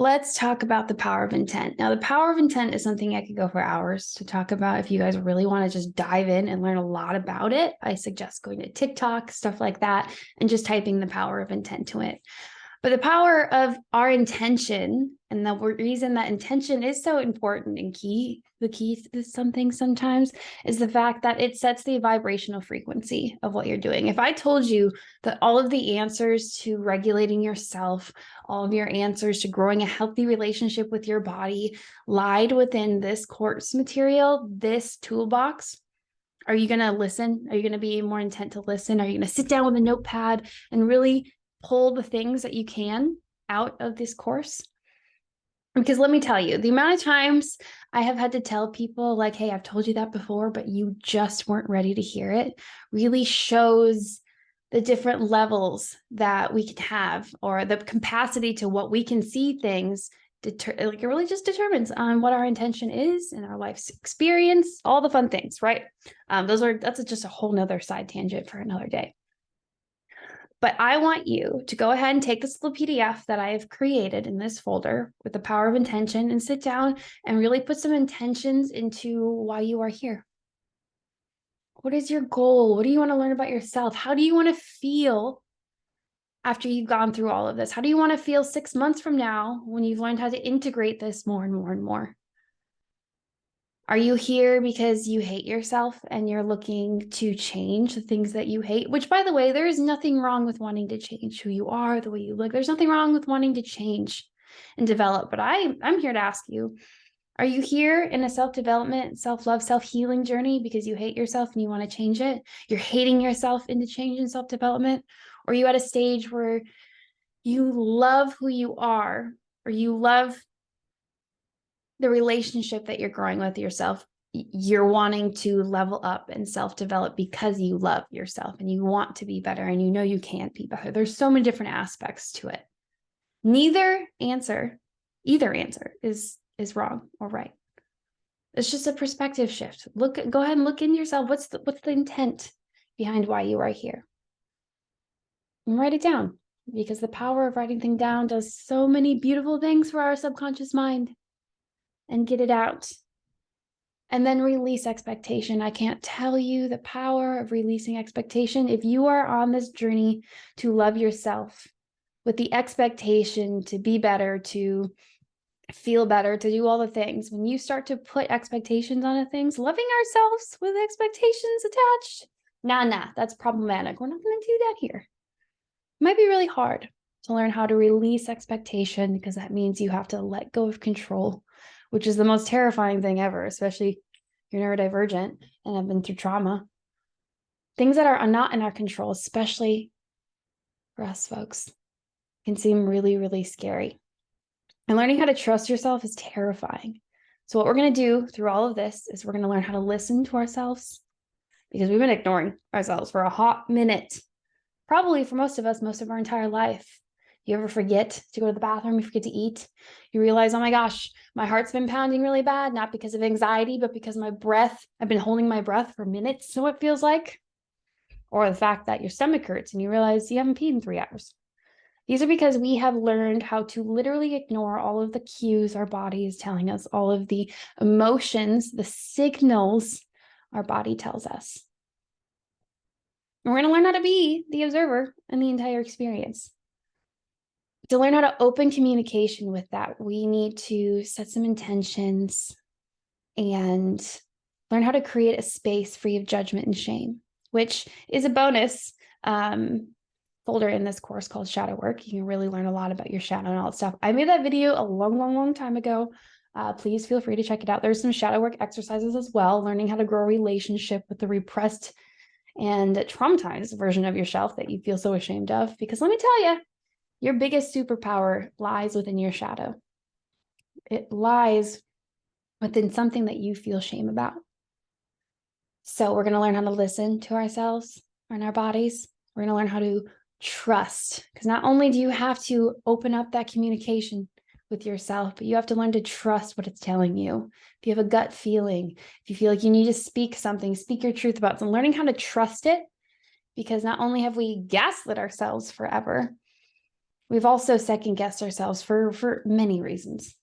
Let's talk about the power of intent. Now, the power of intent is something I could go for hours to talk about. If you guys really want to just dive in and learn a lot about it, I suggest going to TikTok, stuff like that, and just typing the power of intent to it. But the power of our intention, and the reason that intention is so important and the key to something sometimes, is the fact that it sets the vibrational frequency of what you're doing. If I told you that all of the answers to regulating yourself, all of your answers to growing a healthy relationship with your body lied within this course material, this toolbox, are you going to listen? Are you going to be more intent to listen? Are you going to sit down with a notepad and really pull the things that you can out of this course? Because let me tell you, the amount of times I have had to tell people like, hey, I've told you that before, but you just weren't ready to hear it, really shows the different levels that we can have, or the capacity to what we can see things. It really just determines on what our intention is in our life's experience, all the fun things, right? That's just a whole nother side tangent for another day. But I want you to go ahead and take this little PDF that I have created in this folder with the power of intention and sit down and really put some intentions into why you are here. What is your goal? What do you want to learn about yourself? How do you want to feel after you've gone through all of this? How do you want to feel 6 months from now when you've learned how to integrate this more and more and more? Are you here because you hate yourself and you're looking to change the things that you hate? Which, by the way, there is nothing wrong with wanting to change who you are, the way you look. There's nothing wrong with wanting to change and develop. But I'm here to ask you, are you here in a self-development, self-love, self-healing journey because you hate yourself and you want to change it? You're hating yourself into change and self-development? Or are you at a stage where you love who you are, or you love the relationship that you're growing with yourself? You're wanting to level up and self-develop because you love yourself and you want to be better and you know you can't be better. There's so many different aspects to it. Either answer is wrong or right. It's just a perspective shift. Go ahead and look in yourself. What's the intent behind why you are here? And write it down, because the power of writing things down does so many beautiful things for our subconscious mind. And get it out. And then release expectation. I can't tell you the power of releasing expectation. If you are on this journey to love yourself with the expectation to be better, to feel better, to do all the things, when you start to put expectations on things, loving ourselves with expectations attached, that's problematic. We're not going to do that here. It might be really hard to learn how to release expectation, because that means you have to let go of control, which is the most terrifying thing ever, especially if you're neurodivergent and have been through trauma. Things that are not in our control, especially for us folks, can seem really, really scary. And learning how to trust yourself is terrifying. So what we're going to do through all of this is we're going to learn how to listen to ourselves, because we've been ignoring ourselves for a hot minute. Probably for most of us, most of our entire life. You ever forget to go to the bathroom? You forget to eat? You realize, oh my gosh, my heart's been pounding really bad, not because of anxiety, but because my breath, I've been holding my breath for minutes, so it feels like. Or the fact that your stomach hurts and you realize you haven't peed in 3 hours. These are because we have learned how to literally ignore all of the cues our body is telling us, all of the emotions, the signals our body tells us. And we're going to learn how to be the observer in the entire experience. To learn how to open communication with that, we need to set some intentions and learn how to create a space free of judgment and shame, which is a bonus folder in this course called Shadow Work. You can really learn a lot about your shadow and all that stuff. I made that video a long time ago. Please feel free to check it out. There's some shadow work exercises as well, learning how to grow a relationship with the repressed and traumatized version of yourself that you feel so ashamed of. Because let me tell you, your biggest superpower lies within your shadow. It lies within something that you feel shame about. So we're going to learn how to listen to ourselves and our bodies. We're going to learn how to trust, because not only do you have to open up that communication with yourself, but you have to learn to trust what it's telling you. If you have a gut feeling, if you feel like you need to speak something, speak your truth about something, learning how to trust it, because not only have we gaslit ourselves forever, We've also second guessed ourselves for many reasons.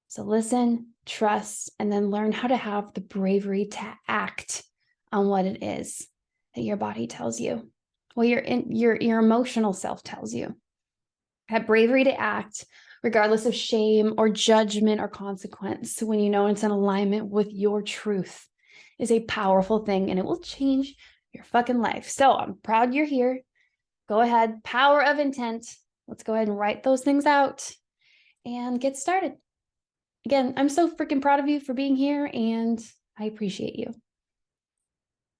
So listen, trust, and then learn how to have the bravery to act on what it is that your body tells you. Well, your emotional self tells you. Have bravery to act regardless of shame or judgment or consequence when you know it's in alignment with your truth is a powerful thing, and it will change your fucking life. So I'm proud you're here. Go ahead, power of intent. Let's go ahead and write those things out and get started. Again, I'm so freaking proud of you for being here, and I appreciate you.